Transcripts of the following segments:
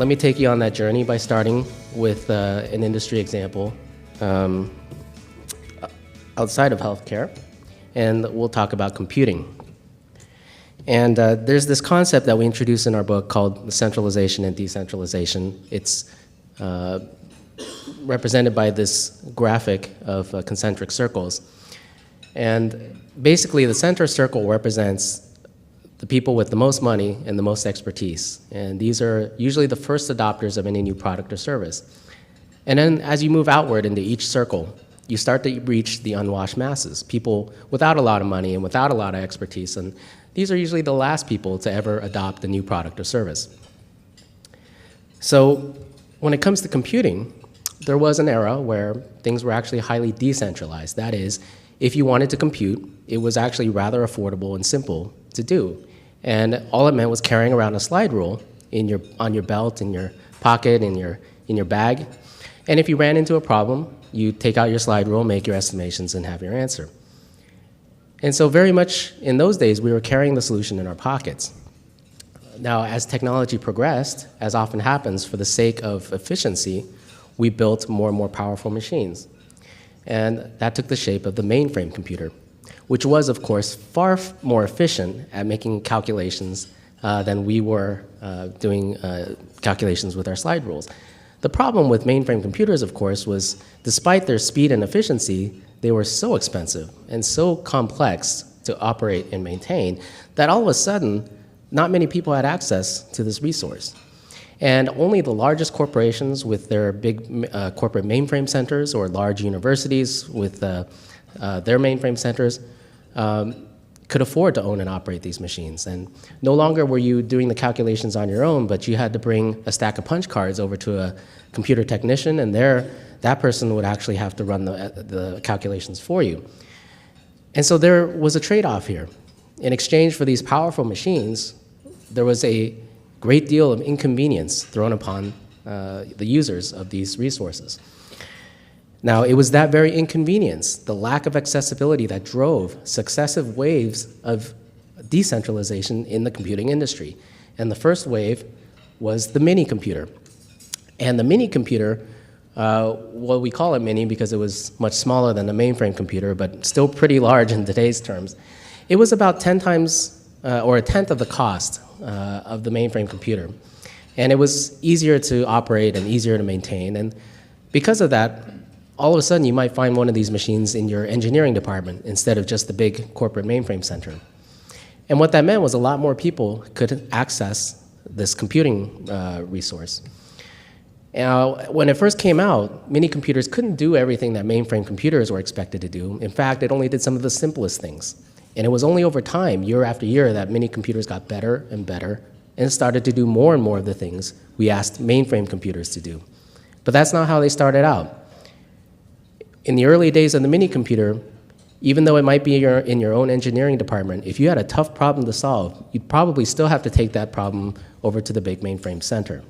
let me take you on that journey by starting with an industry example outside of healthcare, and we'll talk about computing. And there's this concept that we introduced in our book called Centralization and Decentralization. It's represented by this graphic of concentric circles. And basically, the center circle represents the people with the most money and the most expertise. And these are usually the first adopters of any new product or service. And then as you move outward into each circle, you start to reach the unwashed masses, people without a lot of money and without a lot of expertise. And these are usually the last people to ever adopt a new product or service. So when it comes to computing, there was an era where things were actually highly decentralized. That is, if you wanted to compute, it was actually rather affordable and simple to do. And all it meant was carrying around a slide rule on your belt, in your pocket, in your bag. And if you ran into a problem, you take out your slide rule, make your estimations, and have your answer. And so very much in those days, we were carrying the solution in our pockets. Now, as technology progressed, as often happens for the sake of efficiency, we built more and more powerful machines. And that took the shape of the mainframe computer, which was, of course, far more efficient at making calculations than we were doing calculations with our slide rules. The problem with mainframe computers, of course, was despite their speed and efficiency, they were so expensive and so complex to operate and maintain that all of a sudden, not many people had access to this resource. And only the largest corporations with their big corporate mainframe centers or large universities with their mainframe centers could afford to own and operate these machines. And no longer were you doing the calculations on your own, but you had to bring a stack of punch cards over to a computer technician, and that person would actually have to run the calculations for you. And so there was a trade-off here. In exchange for these powerful machines, there was a great deal of inconvenience thrown upon the users of these resources. Now, it was that very inconvenience, the lack of accessibility, that drove successive waves of decentralization in the computing industry. And the first wave was the mini computer. And the mini computer, well, we call it mini because it was much smaller than the mainframe computer, but still pretty large in today's terms. It was about 10 times or a tenth of the cost of the mainframe computer. And it was easier to operate and easier to maintain. And because of that, all of a sudden you might find one of these machines in your engineering department instead of just the big corporate mainframe center. And what that meant was a lot more people could access this computing resource. Now, when it first came out, mini computers couldn't do everything that mainframe computers were expected to do. In fact, it only did some of the simplest things. And it was only over time, year after year, that mini computers got better and better and started to do more and more of the things we asked mainframe computers to do. But that's not how they started out. In the early days of the mini computer, even though it might be in your own engineering department, if you had a tough problem to solve, you'd probably still have to take that problem over to the big mainframe center.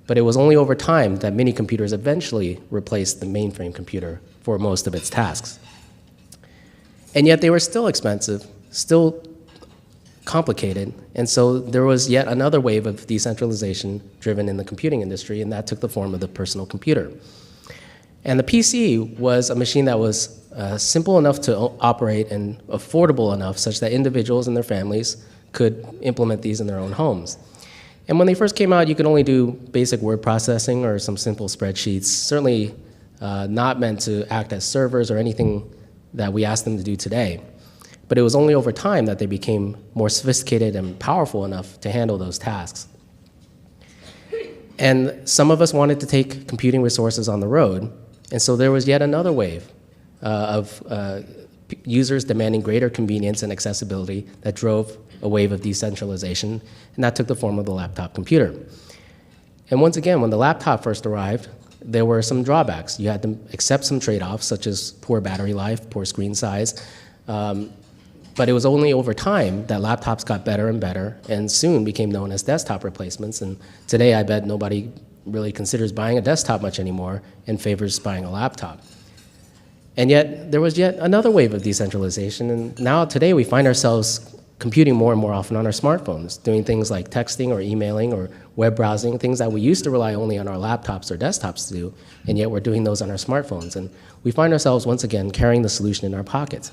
But it was only over time that mini computers eventually replaced the mainframe computer for most of its tasks. And yet they were still expensive, still complicated, and so there was yet another wave of decentralization driven in the computing industry, and that took the form of the personal computer. And the PC was a machine that was simple enough to operate and affordable enough such that individuals and their families could implement these in their own homes. And when they first came out, you could only do basic word processing or some simple spreadsheets, certainly not meant to act as servers or anything that we ask them to do today. But it was only over time that they became more sophisticated and powerful enough to handle those tasks. And some of us wanted to take computing resources on the road, and so there was yet another wave of users demanding greater convenience and accessibility that drove a wave of decentralization, and that took the form of the laptop computer. And once again, when the laptop first arrived, there were some drawbacks. You had to accept some trade-offs, such as poor battery life, poor screen size, but it was only over time that laptops got better and better and soon became known as desktop replacements. And today, I bet nobody really considers buying a desktop much anymore and favors buying a laptop. And yet, there was yet another wave of decentralization, and now today we find ourselves computing more and more often on our smartphones, doing things like texting or emailing or web browsing, things that we used to rely only on our laptops or desktops to do, and yet we're doing those on our smartphones. And we find ourselves, once again, carrying the solution in our pockets.